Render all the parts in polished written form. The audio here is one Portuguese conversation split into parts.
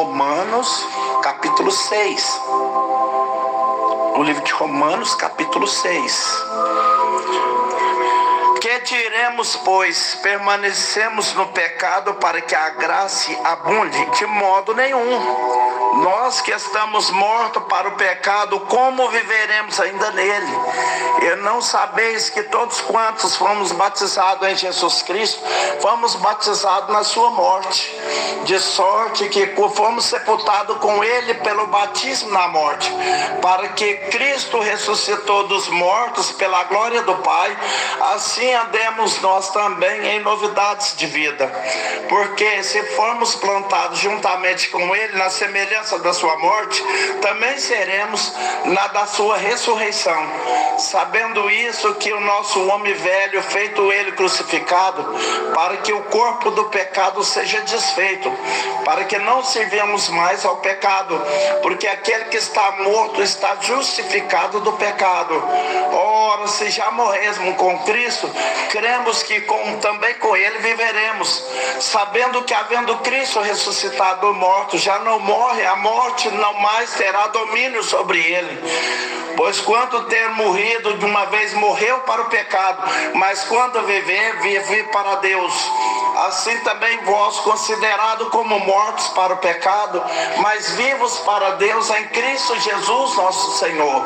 Romanos, capítulo 6. O livro de Romanos, capítulo 6. Que diremos, pois? Permanecemos no pecado para que a graça abunde? De modo nenhum. Nós que estamos mortos para o pecado, como viveremos ainda nele? E não sabeis que todos quantos fomos batizados em Jesus Cristo, fomos batizados na sua morte, de sorte que fomos sepultados com ele pelo batismo na morte, para que Cristo ressuscitou dos mortos pela glória do Pai, assim andemos nós também em novidades de vida. Porque se formos plantados juntamente com ele na semelhança da sua morte, também seremos na da sua ressurreição. Sabendo isso, que o nosso homem velho, feito ele crucificado, para que o corpo do pecado seja desfeito, para que não sirvamos mais ao pecado, porque aquele que está morto está justificado do pecado. Ora, se já morremos com Cristo, cremos que também com ele viveremos, sabendo que havendo Cristo ressuscitado do morto, já não morre, a morte não mais terá domínio sobre ele. Pois quando ter morrido de uma vez, morreu para o pecado, mas quando viver, vive para Deus. Assim também vós, considerado como mortos para o pecado, mas vivos para Deus em Cristo Jesus nosso Senhor.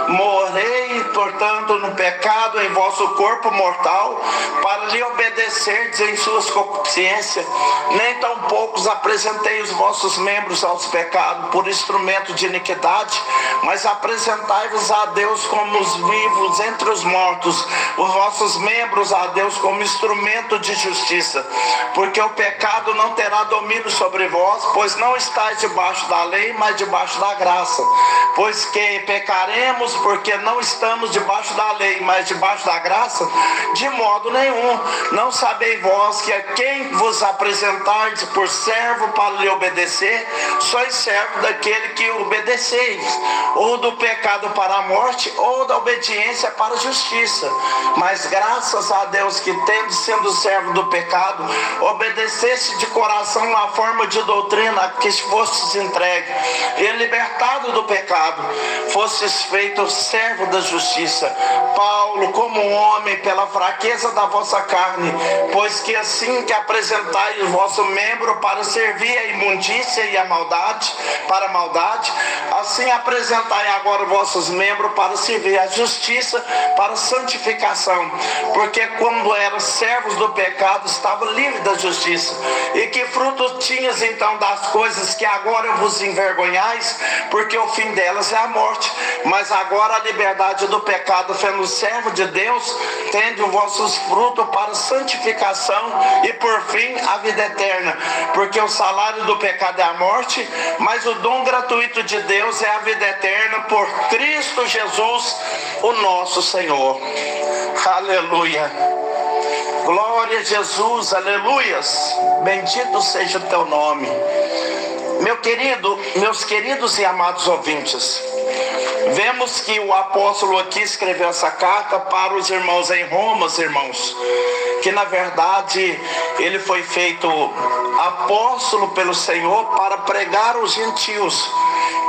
Morrei, portanto, no pecado em vosso corpo mortal, para lhe obedecerdes em suas consciências. Nem tão poucos apresentei os vossos membros aos pecados por instrumento de iniquidade, mas apresentai-vos a Deus como os vivos entre os mortos, os vossos membros a Deus como instrumento de justiça. Porque o pecado não terá domínio sobre vós, pois não estáis debaixo da lei, mas debaixo da graça. Pois que pecaremos porque não estamos debaixo da lei, mas debaixo da graça? De modo nenhum. Não sabeis vós que a quem vos apresentardes por servo para lhe obedecer, sois servo daquele que obedeceis, ou do pecado para a morte, ou da obediência para a justiça. Mas graças a Deus que, tendo sido servo do pecado, obedecesse de coração a forma de doutrina que fostes entregue, e libertado do pecado, fostes feito servo da justiça. Paulo, como um homem, pela fraqueza da vossa carne, pois que assim que apresentai o vosso membro para servir a imundícia e a maldade, para a maldade, assim apresentai agora vossos membros para servir a justiça, para a santificação. Porque quando eram servos do pecado, estavam livres da justiça. E que fruto tinhas então das coisas que agora vos envergonhais? Porque o fim delas é a morte. Mas agora a liberdade do pecado, sendo servo de Deus, tende os vossos frutos para santificação e por fim a vida eterna. Porque o salário do pecado é a morte, mas o dom gratuito de Deus é a vida eterna por Cristo Jesus, o nosso Senhor. Aleluia. Glória a Jesus, aleluias. Bendito seja o teu nome. Meus queridos e amados ouvintes, vemos que o apóstolo aqui escreveu essa carta para os irmãos em Roma, irmãos, que na verdade ele foi feito apóstolo pelo Senhor para pregar aos gentios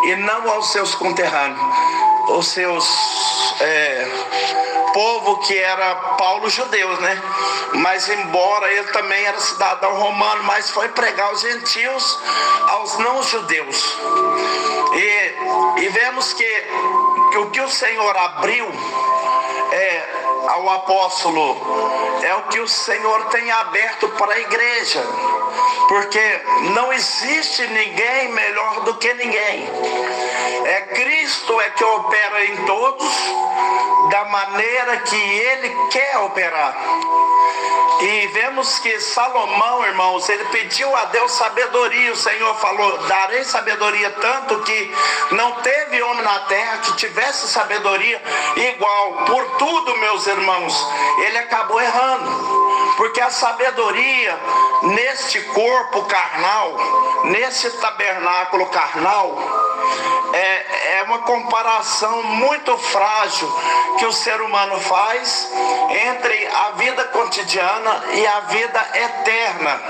e não aos seus conterrâneos, os seus povo que era Paulo judeus, né? Mas embora ele também era cidadão romano, mas foi pregar aos gentios, aos não judeus. E vemos que o que o Senhor abriu ao apóstolo é o que o Senhor tem aberto para a igreja, porque não existe ninguém melhor do que ninguém. Cristo é que opera em todos da maneira que ele quer operar. E vemos que Salomão, irmãos, ele pediu a Deus sabedoria. O Senhor falou: darei sabedoria, tanto que não teve homem na terra que tivesse sabedoria igual. Por tudo, meus irmãos, ele acabou errando, porque a sabedoria neste corpo carnal, nesse tabernáculo carnal, é uma comparação muito frágil que o ser humano faz entre a vida cotidiana e a vida eterna.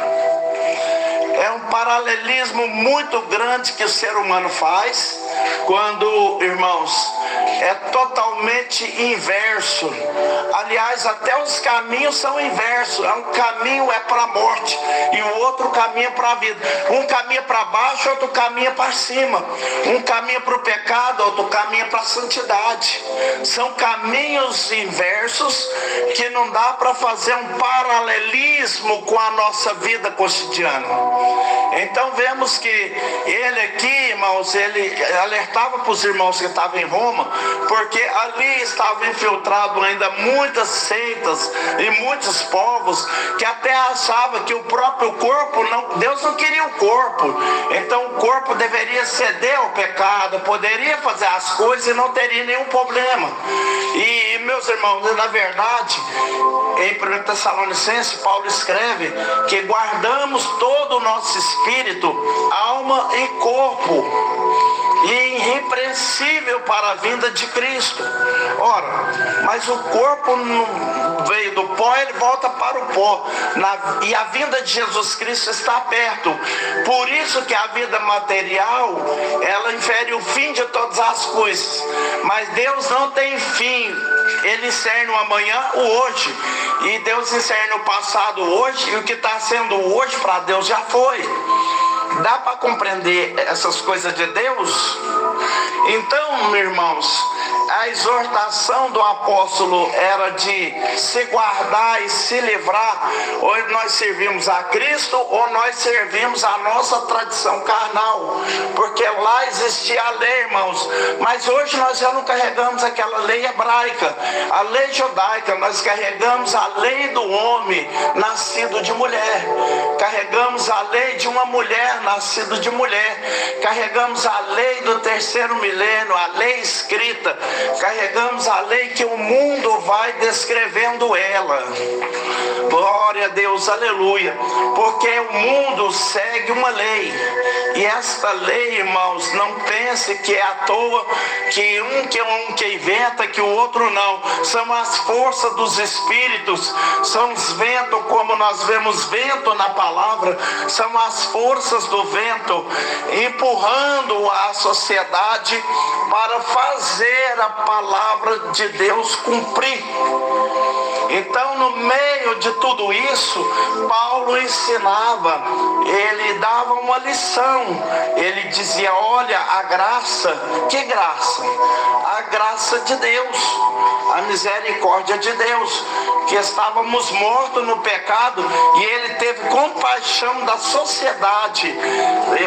É um paralelismo muito grande que o ser humano faz quando, irmãos, é totalmente inverso. Aliás, até os caminhos são inversos. Um caminho é para a morte e o outro caminho é para a vida. Um caminho para baixo, outro caminho para cima. Um caminho para o pecado, outro caminho para a santidade. São caminhos inversos que não dá para fazer um paralelismo com a nossa vida cotidiana. Então vemos que ele aqui, irmãos, ele alertava para os irmãos que estavam em Roma, porque ali estavam infiltrados ainda muitas seitas e muitos povos que até achavam que o próprio corpo, Deus não queria o corpo, então o corpo deveria ceder ao pecado, poderia fazer as coisas e não teria nenhum problema. E meus irmãos, na verdade, em 1 Tessalonicenses, Paulo escreve que guardamos todo o nosso espírito, alma e corpo e irrepreensível para a vinda de Cristo. Ora, mas o corpo não veio do pó, ele volta para o pó, e a vinda de Jesus Cristo está perto. Por isso que a vida material, ela infere o fim de todas as coisas, mas Deus não tem fim. Ele encerna o amanhã, o hoje, e Deus encerna o passado, hoje, e o que está sendo hoje para Deus já foi. Dá para compreender essas coisas de Deus? Então, irmãos, a exortação do apóstolo era de se guardar e se livrar. Ou nós servimos a Cristo, ou nós servimos a nossa tradição carnal, porque lá existia a lei, irmãos, mas hoje nós já não carregamos aquela lei hebraica, a lei judaica. Nós carregamos a lei do homem nascido de mulher, carregamos a lei de uma mulher nascido de mulher, carregamos a lei do terceiro milênio, a lei escrita, carregamos a lei que o mundo vai descrevendo ela. Glória a Deus, aleluia, porque o mundo segue uma lei, e esta lei, irmãos, não pense que é à toa, que um que inventa, que o outro não. São as forças dos espíritos, são os ventos, como nós vemos vento na palavra, são as forças do vento empurrando a sociedade para fazer a palavra de Deus cumprir. Então, no meio de tudo isso, Paulo ensinava, ele dava uma lição, ele dizia: olha, a graça, que graça? A graça de Deus, a misericórdia de Deus, que estávamos mortos no pecado, e ele teve compaixão da sociedade,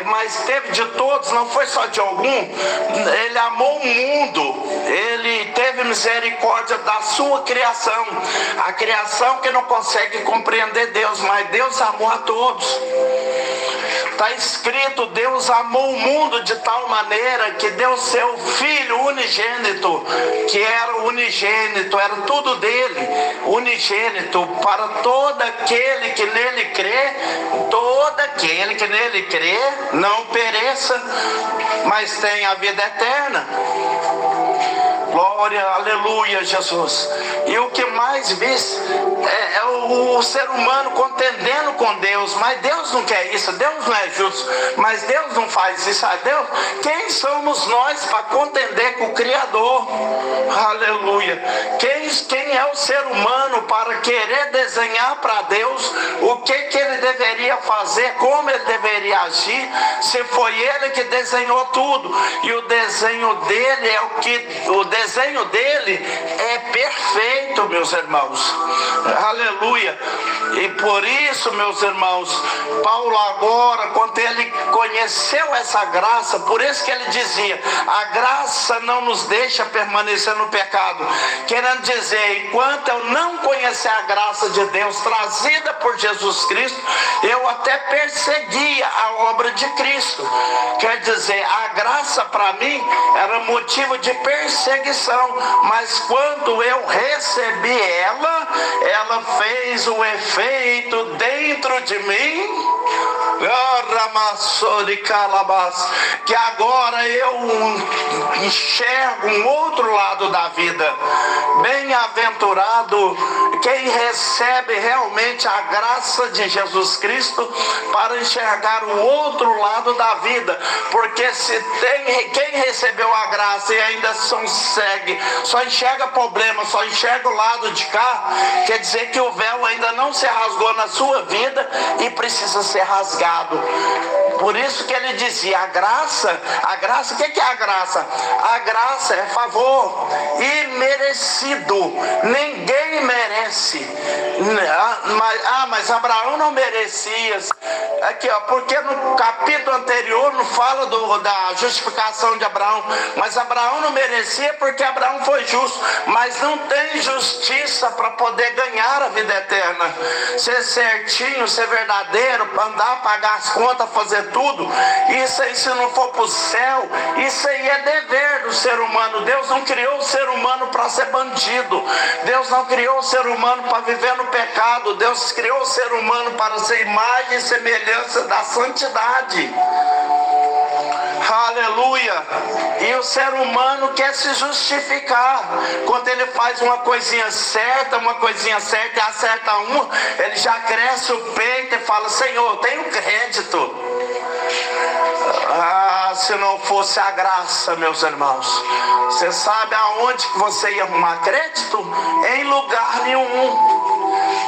mas teve de todos, não foi só de algum. Ele amou o mundo, ele teve misericórdia da sua criação, a criação que não consegue compreender Deus, mas Deus amou a todos. Está escrito: Deus amou o mundo de tal maneira que deu seu Filho unigênito, que era unigênito, era tudo dele, unigênito, para todo aquele que nele crê, todo aquele que nele crê não pereça, mas tenha a vida eterna. Glória, aleluia, Jesus. E o que mais vi é o ser humano contendendo com Deus, mas Deus não quer isso, Deus não é justo, mas Deus não faz isso. Deus, quem somos nós para contender com o Criador? Aleluia. Quem é o ser humano para querer desenhar para Deus o que ele deveria fazer, como ele deveria agir, se foi ele que desenhou tudo, e o desenho dele o desenho dele é perfeito, meus irmãos. Aleluia. E por isso, meus irmãos, Paulo agora, quando ele conheceu essa graça, por isso que ele dizia: a graça não nos deixa permanecer no pecado, querendo dizer, enquanto eu não conhecer a graça de Deus trazida por Jesus Cristo, eu até perseguia a obra de Cristo. Quer dizer, a graça para mim era motivo de perseguição, mas quando eu recebi ela fez o efeito dentro de mim. que agora eu enxergo um outro lado da vida. Bem-aventurado quem recebe realmente a graça de Jesus Cristo para enxergar o outro lado da vida, porque se tem quem recebeu a graça e ainda segue, só enxerga problema, só enxerga o lado de cá, quer dizer que o véu ainda não se rasgou na sua vida e precisa ser rasgado. Por isso que ele dizia, a graça, o que é a graça? A graça é favor imerecido, ninguém merece. Mas Abraão não merecia. Aqui, ó, porque no capítulo anterior não fala da justificação de Abraão, mas Abraão não merecia porque Abraão foi justo, mas não tem justiça para poder ganhar a vida eterna. Ser certinho, ser verdadeiro, andar, pagar as contas, fazer tudo, isso aí, se não for para o céu, isso aí é dever do ser humano. Deus não criou o ser humano para ser bandido, Deus não criou o ser humano para viver no pecado, Deus criou o ser humano para ser imagem e semelhança da santidade. Aleluia! E o ser humano quer se justificar. Quando ele faz uma coisinha certa e acerta uma, ele já cresce o peito e fala, Senhor, eu tenho crédito. Se não fosse a graça, meus irmãos, você sabe aonde que você ia arrumar crédito? Em lugar nenhum.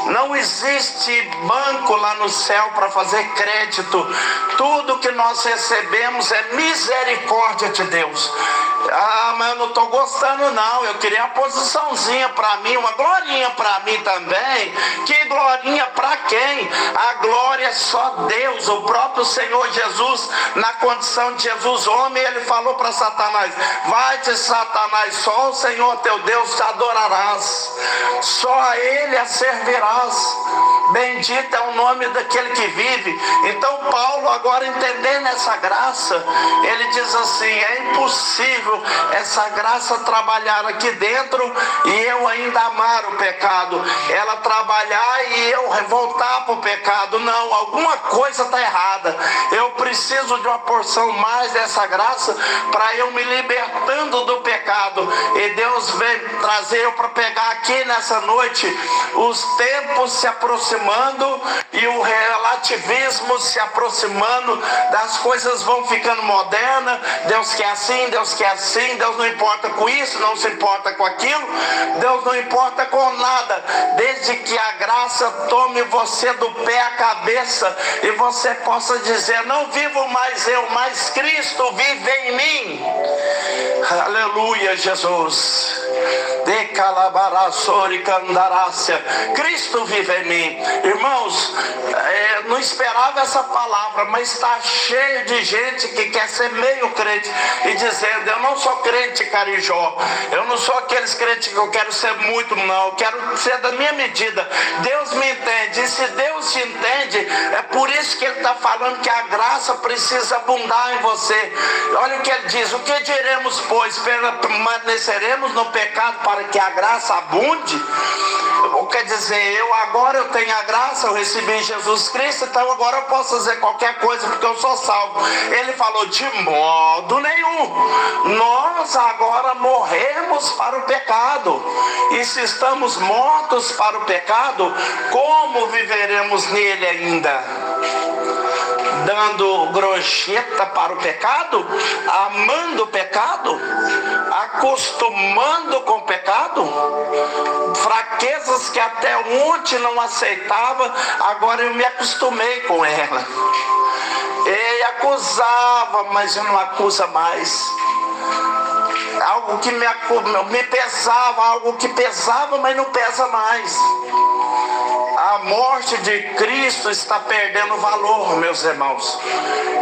Não existe banco lá no céu para fazer crédito. Tudo que nós recebemos é misericórdia de Deus. Mas eu não estou gostando não, eu queria uma posiçãozinha para mim, uma glorinha para mim também. Que glorinha para quem? A glória é só Deus. O próprio Senhor Jesus, na condição de Jesus homem, ele falou para Satanás, vai-te Satanás, só o Senhor teu Deus te adorarás, só a ele a servirás. Bendito é o nome daquele que vive. Então Paulo, agora entendendo essa graça, ele diz assim, é impossível essa graça trabalhar aqui dentro e eu ainda amar o pecado, ela trabalhar e eu voltar para o pecado. Não, alguma coisa está errada. Eu preciso de uma porção mais dessa graça para eu me libertando do pecado. E Deus vem trazer eu para pegar aqui nessa noite os tempos se aproximando e o relativismo se aproximando, das coisas vão ficando modernas. Deus quer assim, Deus quer assim, Deus não importa com isso, não se importa com aquilo, Deus não importa com nada, desde que a graça tome você do pé à cabeça e você possa dizer, não vivo mais eu, mas Cristo vive em mim. Aleluia, Jesus. De calabaraçori candarácia, Cristo vive em mim. Irmãos, não esperava essa palavra, mas está cheio de gente que quer ser meio crente e dizendo, eu não sou crente carijó, eu não sou aqueles crentes que eu quero ser muito, não, eu quero ser da minha medida. Deus me entende, e se Deus te entende, é por isso que ele está falando que a graça precisa abundar em você. Olha o que ele diz, o que diremos, pois? Permaneceremos no pecado para que a graça abunde? Quer dizer, agora eu tenho a graça, eu recebi Jesus Cristo, então agora eu posso fazer qualquer coisa porque eu sou salvo. Ele falou, de modo nenhum. Nós agora morremos para o pecado, e se estamos mortos para o pecado, como viveremos nele ainda? Dando gorjeta para o pecado, amando o pecado, acostumando com o pecado, fraquezas que até ontem não aceitava, agora eu me acostumei com ela. Ele acusava, mas eu não acusa mais. Algo que me pesava, algo que pesava, mas não pesa mais. A morte de Cristo está perdendo valor, meus irmãos.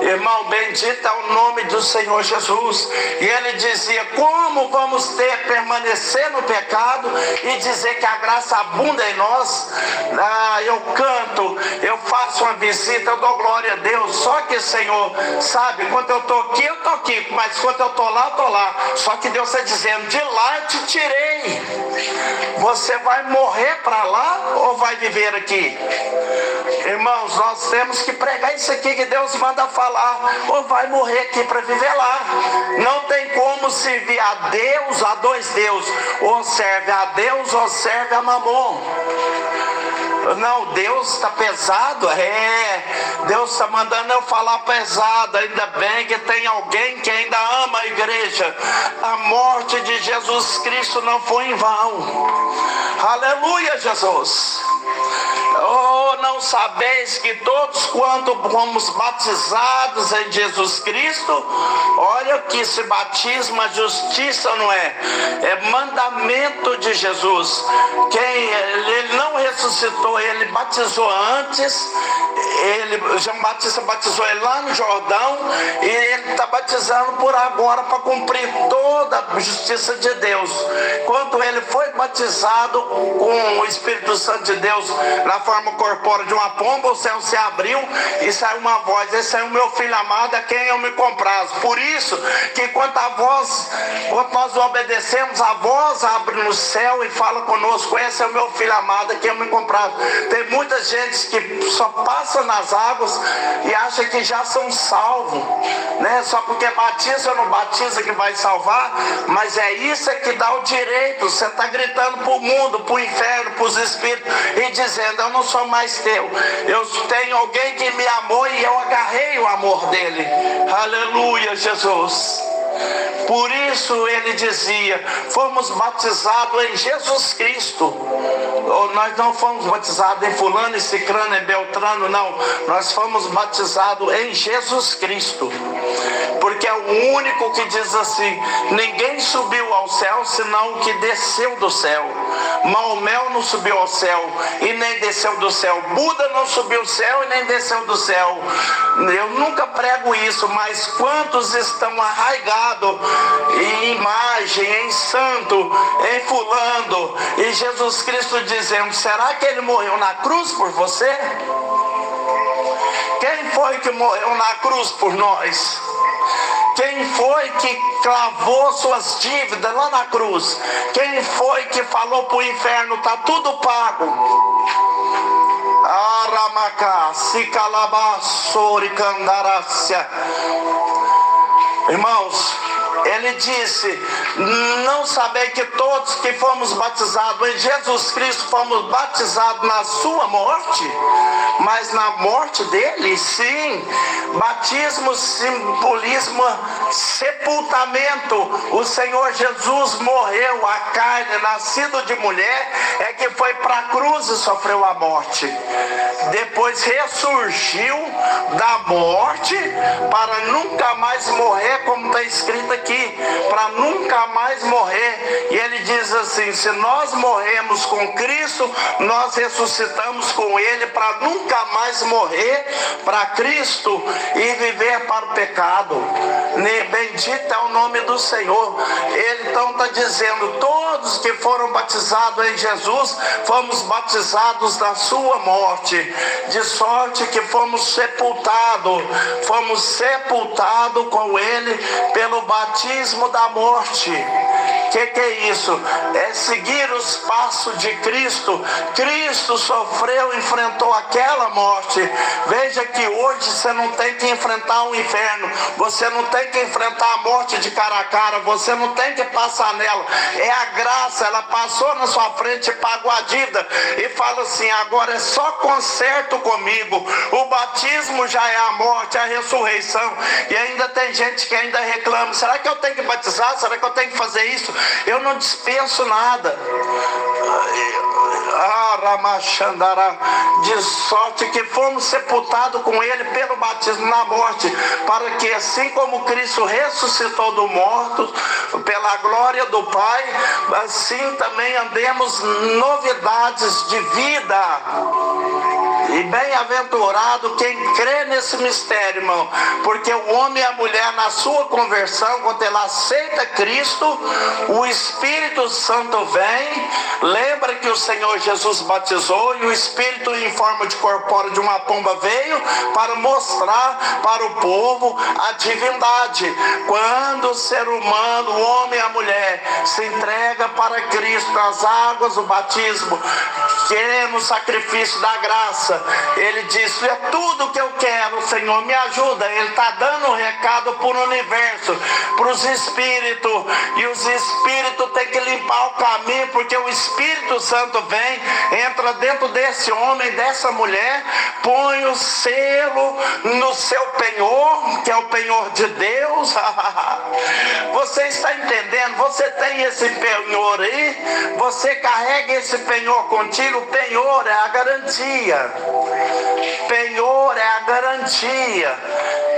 Irmão, bendito é o nome do Senhor Jesus. E ele dizia: como vamos permanecer no pecado e dizer que a graça abunda em nós? Eu canto, eu faço uma visita, eu dou glória a Deus. Só que, Senhor, sabe, quando eu estou aqui, mas quando eu estou lá, eu estou lá. Só que Deus está dizendo: de lá eu te tirei. Você vai morrer para lá ou vai viver aqui? Irmãos, nós temos que pregar isso aqui que Deus manda falar, ou vai morrer aqui para viver lá. Não tem como servir a Deus, a dois deuses, ou serve a Deus ou serve a Mamon. Não, Deus está pesado, Deus está mandando eu falar pesado. Ainda bem que tem alguém que ainda ama a igreja. A morte de Jesus Cristo não foi em vão. Aleluia, Jesus. Oh, não sabeis que todos quanto fomos batizados em Jesus Cristo, olha que esse batismo, a justiça não é mandamento de Jesus. Ele não ressuscitou, ele batizou antes. João Batista batizou ele lá no Jordão, e ele está batizando por agora para cumprir toda a justiça de Deus. Quando ele foi batizado com o Espírito Santo de Deus na forma corpórea de uma pomba, o céu se abriu e saiu uma voz: esse é o meu filho amado, a quem eu me comprazo. Por isso que quando nós obedecemos, a voz abre no céu e fala conosco: esse é o meu filho amado, a quem eu me comprazo. Tem muita gente que só passa nas águas e acha que já são salvos, né? Só porque batiza ou não batiza que vai salvar. Mas é isso que dá o direito. Você está gritando para o mundo, para o inferno, para os espíritos, e dizendo: eu não sou mais teu, eu tenho alguém que me amou e eu agarrei o amor dele. Aleluia, Jesus. Por isso ele dizia: fomos batizados em Jesus Cristo. Nós não fomos batizados em fulano, em cicrano, em beltrano, não. Nós fomos batizados em Jesus Cristo. Porque é o único que diz assim: ninguém subiu ao céu senão o que desceu do céu. Maomé não subiu ao céu e nem desceu do céu. Buda não subiu ao céu e nem desceu do céu. Eu nunca prego isso, mas quantos estão arraigados em imagem, em santo, em fulano, e Jesus Cristo dizendo: será que ele morreu na cruz por você? Quem foi que morreu na cruz por nós? Quem foi que clavou suas dívidas lá na cruz? Quem foi que falou para o inferno: está tudo pago? Aramacá, Sicalabassori, Candarácia. Irmãos, ele disse: não sabei que todos que fomos batizados em Jesus Cristo fomos batizados na sua morte? Mas na morte dele, sim. Batismo simbolismo sepultamento. O Senhor Jesus morreu, a carne, nascido de mulher, é que foi para a cruz e sofreu a morte. Depois ressurgiu da morte para nunca mais morrer, como está escrito aqui, para nunca mais morrer. E ele diz assim: se nós morremos com Cristo, nós ressuscitamos com ele para nunca mais morrer para Cristo e viver para o pecado. Bendito é o nome do Senhor. Ele então está dizendo: todos que foram batizados em Jesus, fomos batizados na sua morte, de sorte que fomos sepultados com ele pelo batismo da morte. Que é isso? É seguir os passos de Cristo. Cristo sofreu, enfrentou aquela morte. Veja que hoje você não tem que enfrentar o inferno, você não tem que enfrentar a morte de cara a cara, você não tem que passar nela. É a graça, ela passou na sua frente, pagou a dívida e fala assim: agora é só conserto comigo. O batismo já é a morte, a ressurreição. E ainda tem gente que ainda reclama: será que eu tenho que batizar? Será que eu tenho que fazer isso? Eu não dispenso nada. De sorte que fomos sepultados com ele pelo batismo na morte, para que assim como Cristo ressuscitou do morto pela glória do Pai, assim também andemos novidades de vida. E bem-aventurado quem crê nesse mistério, irmão, porque o homem e a mulher, na sua conversão, quando ele aceita Cristo, o Espírito Santo vem. Lembra que o Senhor Jesus batizou e o Espírito em forma de corpóreo de uma pomba veio para mostrar para o povo a divindade. Quando o ser humano, o homem e a mulher, se entrega para Cristo nas águas do batismo, querendo o sacrifício da graça, ele diz: é tudo que eu quero, Senhor, me ajuda. Ele está dando um recado para o universo, para os espíritos, e os espíritos têm que limpar o caminho, porque o Espírito Santo vem, entra dentro desse homem, dessa mulher, põe o selo no seu penhor, que é o penhor de Deus. Você está entendendo? Você tem esse penhor aí, você carrega esse penhor contigo. Penhor é a garantia. Penhor é a garantia.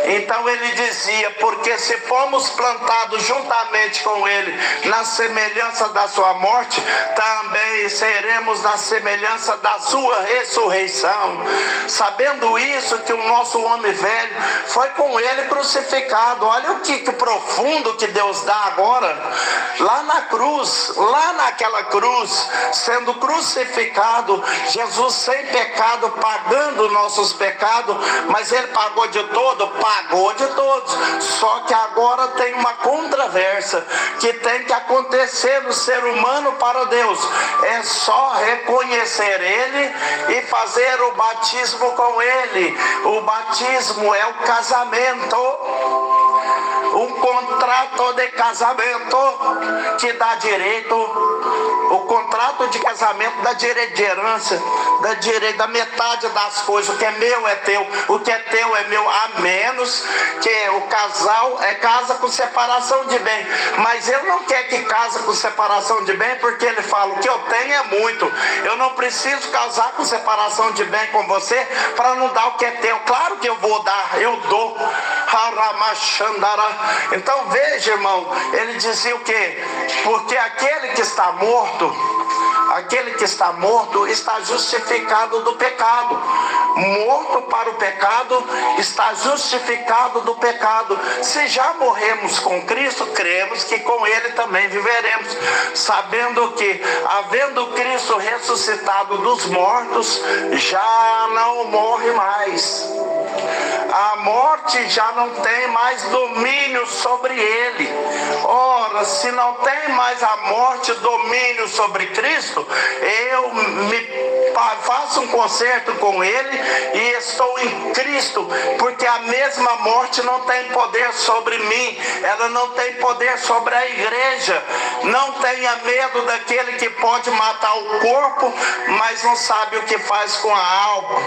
Então ele dizia: porque se fomos plantados juntamente com ele na semelhança da sua morte, também seremos na semelhança da sua ressurreição. Sabendo isso, que o nosso homem velho foi com ele crucificado. Olha o que profundo que Deus dá agora. Lá na cruz, lá naquela cruz, sendo crucificado, Jesus sem pecado, pagando nossos pecados, mas ele pagou de todo, pagou de todos. Só que agora tem uma controvérsia que tem que acontecer no ser humano para Deus. É só reconhecer ele e fazer o batismo com ele. O batismo é o casamento, um contrato de casamento que dá direito. O contrato de casamento dá direito de herança, dá direito da metade das coisas. O que é meu é teu, o que é teu é meu, a menos que o casal casa com separação de bem. Mas ele não quer que casa com separação de bem, porque ele fala: o que eu tenho é muito, eu não preciso casar com separação de bem com você para não dar o que é teu. Claro que eu vou dar, eu dou. Então veja, irmão, ele dizia o quê? Porque aquele que está morto está justificado do pecado. Morto para o pecado, está justificado do pecado. Se já morremos com Cristo, cremos que com ele também viveremos, sabendo que, havendo Cristo ressuscitado dos mortos, já não morre mais. A morte já não tem mais domínio sobre ele. Ora, se não tem mais a morte domínio sobre Cristo, eu faço um concerto com ele e estou em Cristo, porque a mesma morte não tem poder sobre mim, ela não tem poder sobre a igreja. Não tenha medo daquele que pode matar o corpo, mas não sabe o que faz com a alma.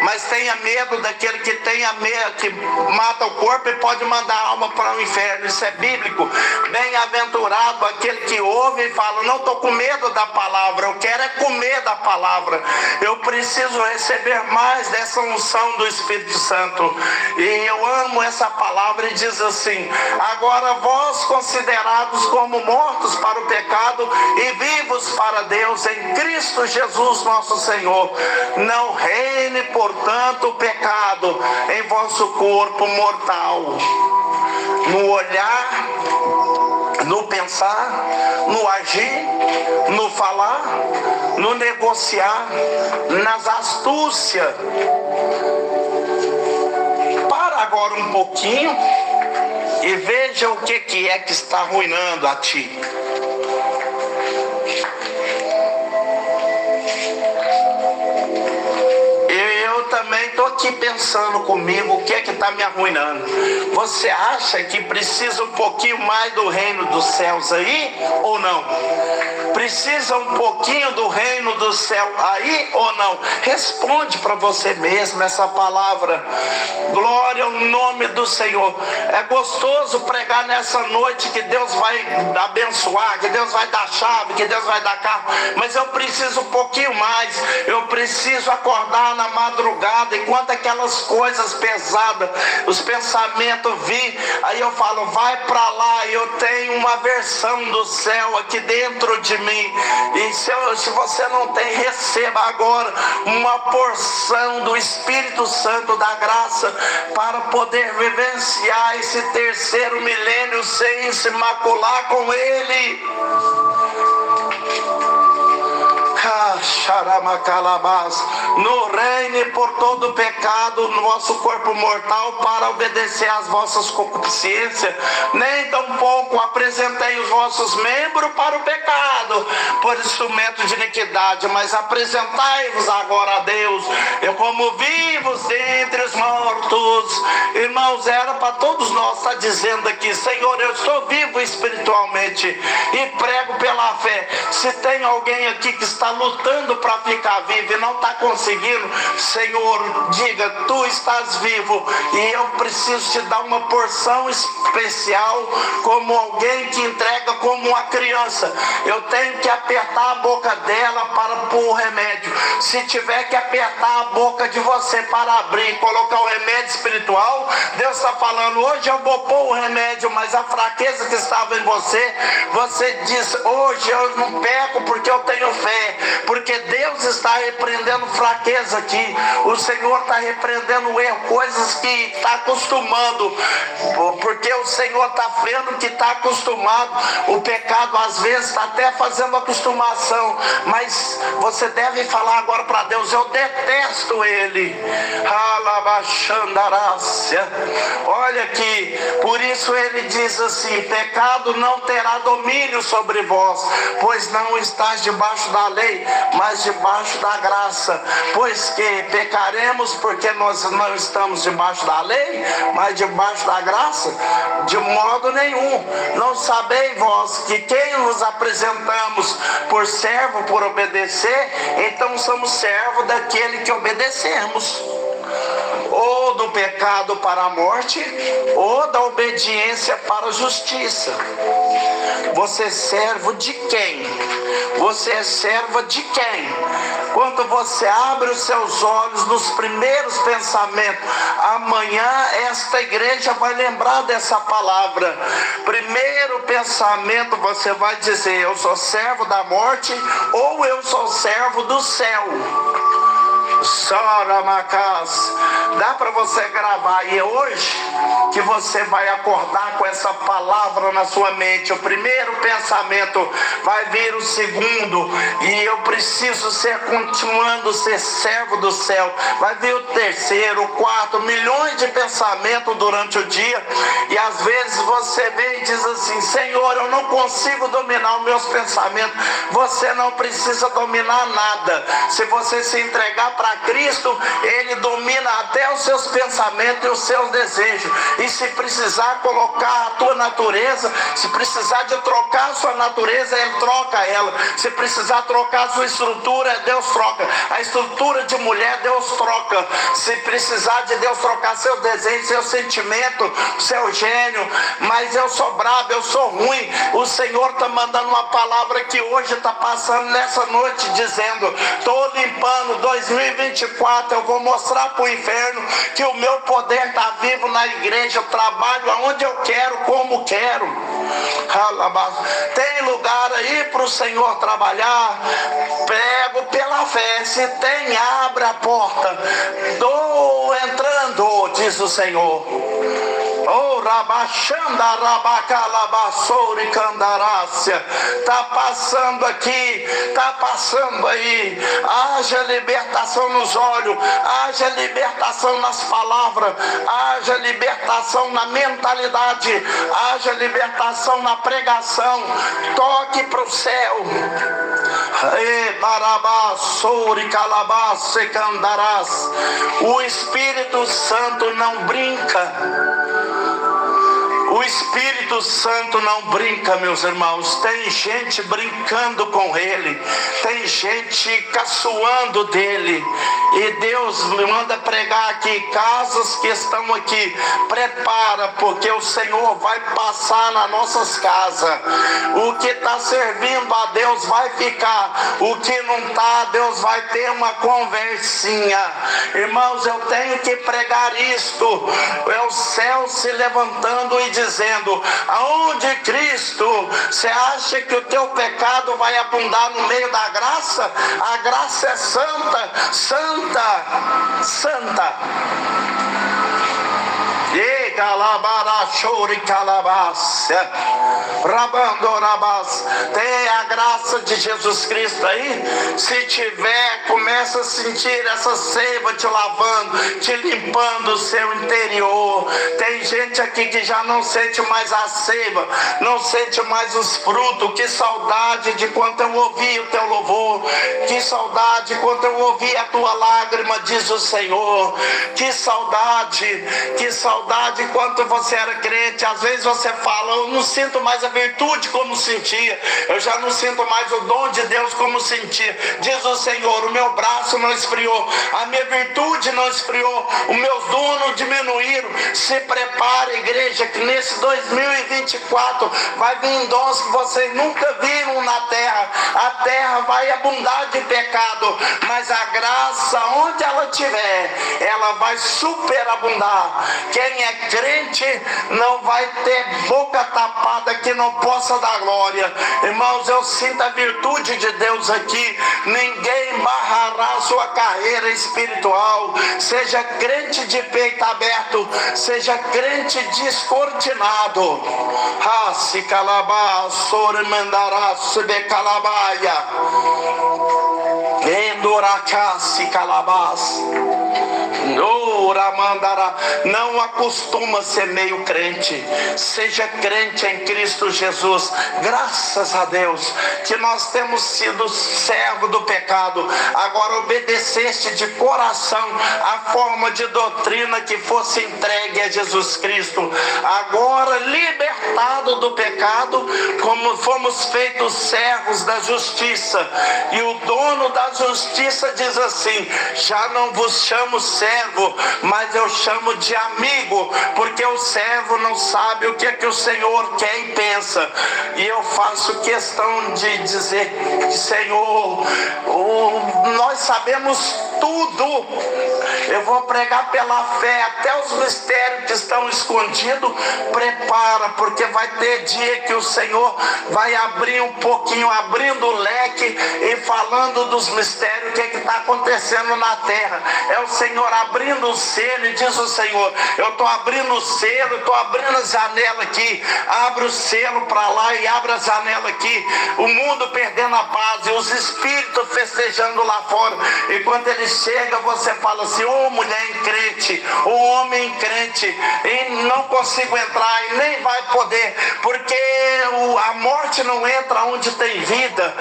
Mas tenha medo daquele que tenha medo, que mata o corpo e pode mandar a alma para o inferno. Isso é bíblico. Bem-aventurado aquele que ouve e fala: não estou com medo da palavra, eu quero é comer da palavra. Eu preciso receber mais dessa unção do Espírito Santo. E eu amo essa palavra, e diz assim: agora vós, considerados como mortos para o pecado e vivos para Deus em Cristo Jesus nosso Senhor, não reine portanto o pecado em vosso corpo mortal, no olhar, no pensar, no agir, no falar, no negociar, nas astúcias. Para agora um pouquinho e veja o que é que está arruinando a ti. Também estou aqui pensando comigo o que é que está me arruinando. Você acha que precisa um pouquinho mais do reino dos céus aí ou não? Precisa um pouquinho do reino do céu aí ou não? Responde para você mesmo essa palavra. Glória ao nome do Senhor. É gostoso pregar nessa noite que Deus vai abençoar, que Deus vai dar chave, que Deus vai dar carro, mas eu preciso um pouquinho mais. Eu preciso acordar na madrugada, enquanto daquelas coisas pesadas, os pensamentos vir, aí eu falo, vai para lá, eu tenho uma versão do céu aqui dentro de mim. E se você não tem, receba agora uma porção do Espírito Santo da graça para poder vivenciar esse terceiro milênio sem se macular com ele. No reine por todo pecado no vosso corpo mortal, para obedecer às vossas concupiscências, nem tampouco apresentei os vossos membros para o pecado por instrumento de iniquidade, mas apresentai-vos agora a Deus, eu como vivos dentre os mortos. Irmãos, era para todos nós estar dizendo aqui, Senhor, eu estou vivo espiritualmente e prego pela fé. Se tem alguém aqui que está lutando para ficar vivo e não está conseguindo, Senhor, diga, tu estás vivo e eu preciso te dar uma porção especial, como alguém que entrega como uma criança. Eu tenho que apertar a boca dela para pôr o remédio. Se tiver que apertar a boca de você para abrir e colocar o remédio espiritual, Deus está falando, hoje eu vou pôr o remédio, mas a fraqueza que estava em você, você diz, hoje eu não peco porque eu tenho fé, porque Deus está repreendendo fraqueza aqui. O Senhor está repreendendo erro, coisas que está acostumando, porque o Senhor está vendo que está acostumado. O pecado às vezes está até fazendo acostumação, mas você deve falar agora para Deus, eu detesto ele. Olha aqui, por isso ele diz assim, pecado não terá domínio sobre vós, pois não estás debaixo da lei, mas debaixo da graça. Pois que pecaremos porque nós não estamos debaixo da lei, mas debaixo da graça? De modo nenhum. Não sabeis vós que quem nos apresentamos por servo por obedecer, então somos servos daquele que obedecemos, ou do pecado para a morte, ou da obediência para a justiça. Você é servo de quem? Você é serva de quem? Quando você abre os seus olhos nos primeiros pensamentos, amanhã esta igreja vai lembrar dessa palavra. Primeiro pensamento você vai dizer, eu sou servo da morte ou eu sou servo do céu. Soramacás, dá para você gravar, e é hoje que você vai acordar com essa palavra na sua mente. O primeiro pensamento vai vir, o segundo, e eu preciso continuando ser servo do céu, vai vir o terceiro, o quarto, milhões de pensamentos durante o dia. E às vezes você vem e diz assim, Senhor, eu não consigo dominar os meus pensamentos. Você não precisa dominar nada. Se você se entregar para Cristo, ele domina até os seus pensamentos e os seus desejos. E se precisar colocar a tua natureza, se precisar de trocar a sua natureza, ele troca ela. Se precisar trocar a sua estrutura, Deus troca. A estrutura de mulher, Deus troca. Se precisar de Deus trocar seus desejos, seu sentimento, seu gênio. Mas eu sou bravo, eu sou ruim. O Senhor está mandando uma palavra que hoje está passando nessa noite, dizendo, estou limpando 2024, eu vou mostrar para o inferno que o meu poder está vivo na igreja. Eu trabalho aonde eu quero, como quero. Tem lugar aí para o Senhor trabalhar? Prego pela fé. Se tem, abra a porta. Dou entrando, diz o Senhor. Oh, Rabachanda, Rabacalabassori, Candarácia. Está passando aqui, está passando aí. Haja libertação nos olhos, haja libertação nas palavras, haja libertação na mentalidade, haja libertação na pregação. Toque para o céu. O Espírito Santo não brinca. O O Espírito Santo não brinca, meus irmãos. Tem gente brincando com ele, tem gente caçoando dele. E Deus me manda pregar aqui: casas que estão aqui, prepara, porque o Senhor vai passar nas nossas casas. O que está servindo a Deus vai ficar, o que não está, Deus vai ter uma conversinha. Irmãos, eu tenho que pregar isto. É o céu se levantando e dizendo: aonde Cristo, você acha que o teu pecado vai abundar no meio da graça? A graça é santa, santa, santa. E calabarachori calabás, rabandorabás. Tem a graça de Jesus Cristo aí? Se tiver, começa a sentir essa seiva te lavando, te limpando o seu interior. Tem gente aqui que já não sente mais a seiva, não sente mais os frutos. Que saudade de quando eu ouvi o teu louvor, que saudade quando eu ouvi a tua lágrima, diz o Senhor. Que saudade quando você era crente. Às vezes você fala: eu não sinto mais a virtude como sentia, eu já não sinto mais o dom de Deus como sentia. Diz o Senhor: o meu braço não esfriou, a minha virtude não esfriou, os meus dons não diminuíram. Se prepare, igreja, que nesse 2024 vai vir dons que vocês nunca viram na terra. A terra vai abundar de pecado, mas a graça, onde ela tiver, ela vai superabundar. Quem é crente não vai ter boca tapada que não possa dar glória. Irmãos, eu sinto a virtude de Deus aqui. Ninguém barrará a sua carreira espiritual. Seja crente de peito aberto, seja crente descortinado. Se calabá, sore mandará, sube calabaia, enduracá, se calabás. Não acostuma a ser meio crente. Seja crente em Cristo Jesus. Graças a Deus que nós temos sido servo do pecado. Agora obedeceste de coração a forma de doutrina que fosse entregue a Jesus Cristo. Agora libertado do pecado, como fomos feitos servos da justiça. E o dono da justiça diz assim: já não vos chamo servo, mas eu chamo de amigo, porque o servo não sabe o que é que o Senhor quer e pensa. E eu faço questão de dizer: Senhor, nós sabemos tudo. Eu vou pregar pela fé até os mistérios que estão escondidos. Prepara, porque vai ter dia que o Senhor vai abrir um pouquinho, abrindo o leque e falando dos mistérios, o que está acontecendo na terra. É o Senhor abrindo o selo, e diz o Senhor: eu estou abrindo o selo, estou abrindo a janela aqui. Abre o selo para lá e abre a janela aqui. O mundo perdendo a paz e os espíritos festejando lá fora. E quando ele chega, você fala assim: ô mulher incrente, ô homem incrente, e não consigo entrar e nem vai poder, porque a morte não entra onde tem vida.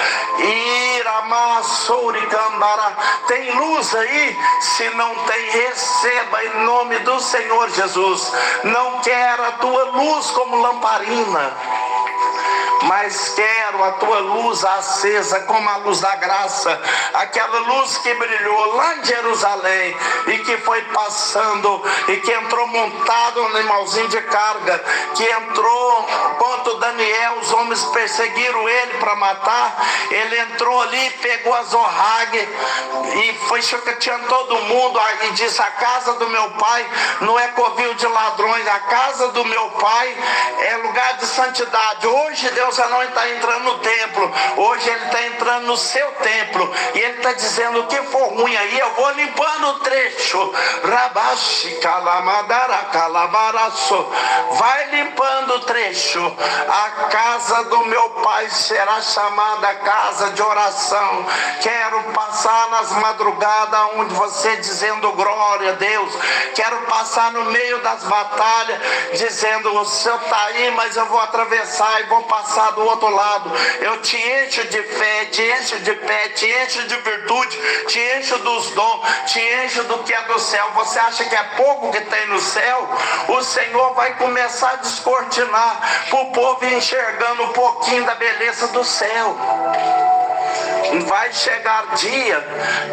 Tem luz aí? Se não tem, receba em nome do Senhor Jesus. Não quero a tua luz como lamparina, mas quero a tua luz acesa como a luz da graça, aquela luz que brilhou lá em Jerusalém e que foi passando e que entrou montado no animalzinho de carga, que entrou quando Daniel, os homens perseguiram ele para matar. Ele entrou ali, pegou a zorrague e foi choqueteando todo mundo e disse: a casa do meu pai não é covil de ladrões, a casa do meu pai é lugar de santidade. Hoje Deus não está entrando no templo, hoje ele está entrando no seu templo, e ele está dizendo: o que for ruim aí, eu vou limpando o trecho. Rabashi calamadara calabaraço, vai limpando o trecho. A casa do meu pai será chamada casa de oração. Quero passar nas madrugadas onde você dizendo glória a Deus. Quero passar no meio das batalhas dizendo: o Senhor está aí, mas eu vou atravessar e vou passar passar do outro lado. Eu te encho de fé, te encho de virtude, te encho dos dons, te encho do que é do céu. Você acha que é pouco que tem no céu? O Senhor vai começar a descortinar para o povo enxergando um pouquinho da beleza do céu. Vai chegar dia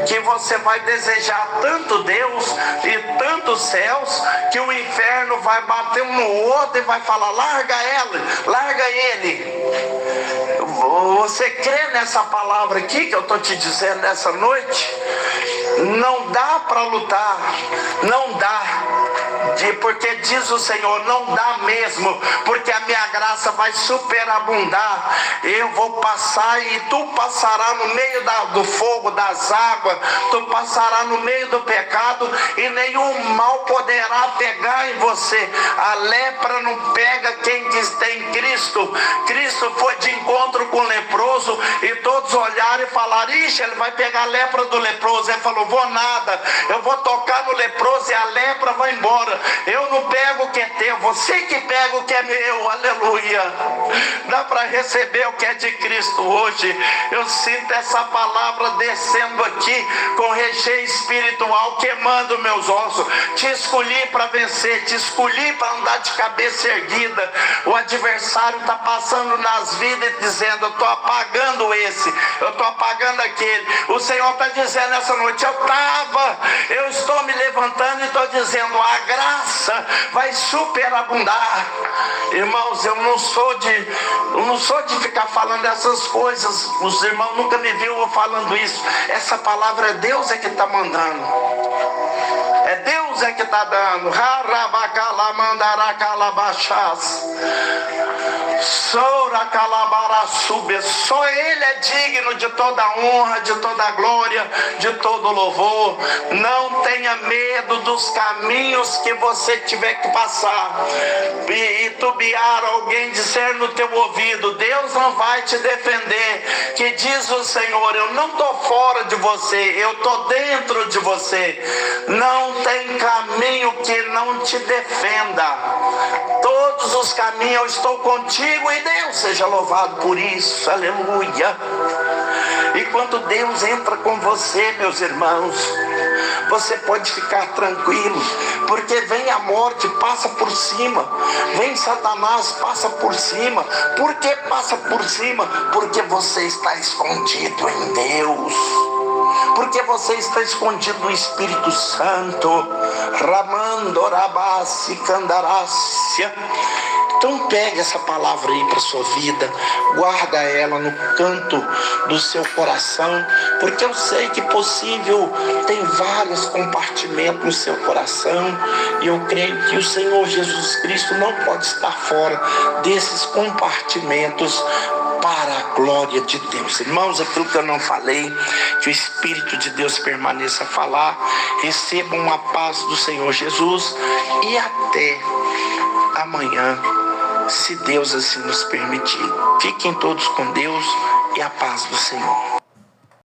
que você vai desejar tanto Deus e tantos céus, que o inferno vai bater um no outro e vai falar: larga ela, larga ele. Você crê nessa palavra aqui que eu estou te dizendo nessa noite? Não dá para lutar, não dá. Porque diz o Senhor, não dá mesmo, porque a minha graça vai superabundar. Eu vou passar e tu passarás no meio do fogo, das águas, tu passarás no meio do pecado e nenhum mal poderá pegar em você. A lepra não pega quem tem Cristo. Cristo foi de encontro com o leproso e todos olharam e falaram: ixi, ele vai pegar a lepra do leproso. Ele falou: vou nada, eu vou tocar no leproso e a lepra vai embora. Eu não pego o que é teu, você que pega o que é meu. Aleluia. Dá para receber o que é de Cristo hoje. Eu sinto essa palavra descendo aqui com recheio espiritual, queimando meus ossos. Te escolhi para vencer, te escolhi para andar de cabeça erguida. O adversário está passando nas vidas e dizendo: eu estou apagando esse, eu estou apagando aquele. O Senhor está dizendo essa noite: eu estou me levantando e estou dizendo: a graça vai superabundar. Irmãos, eu não sou de ficar falando essas coisas. Os irmãos nunca me viram falando isso. Essa palavra é Deus é que está mandando. É Deus é que está dando. Só Ele é digno de toda honra, de toda glória, de todo louvor. Não tenha medo dos caminhos que você tiver que passar. E tubiar alguém dizer no teu ouvido: Deus não vai te defender. Que diz o Senhor: eu não estou fora de você, eu estou dentro de você. Não tem caminho que não te defenda. Todos os caminhos eu estou contigo, e Deus seja louvado por isso. Aleluia. E quando Deus entra com você, meus irmãos, você pode ficar tranquilo, porque vem a morte, passa por cima, vem Satanás, passa por cima. Por que passa por cima? Porque você está escondido em Deus, porque você está escondido no Espírito Santo. Ramandorabasi Candarácia. Então pegue essa palavra aí para a sua vida, guarda ela no canto do seu coração, porque eu sei que possível tem vários compartimentos no seu coração, e eu creio que o Senhor Jesus Cristo não pode estar fora desses compartimentos, para a glória de Deus. Irmãos, aquilo que eu não falei, que o Espírito de Deus permaneça a falar. Recebam a paz do Senhor Jesus e até amanhã, se Deus assim nos permitir. Fiquem todos com Deus e a paz do Senhor.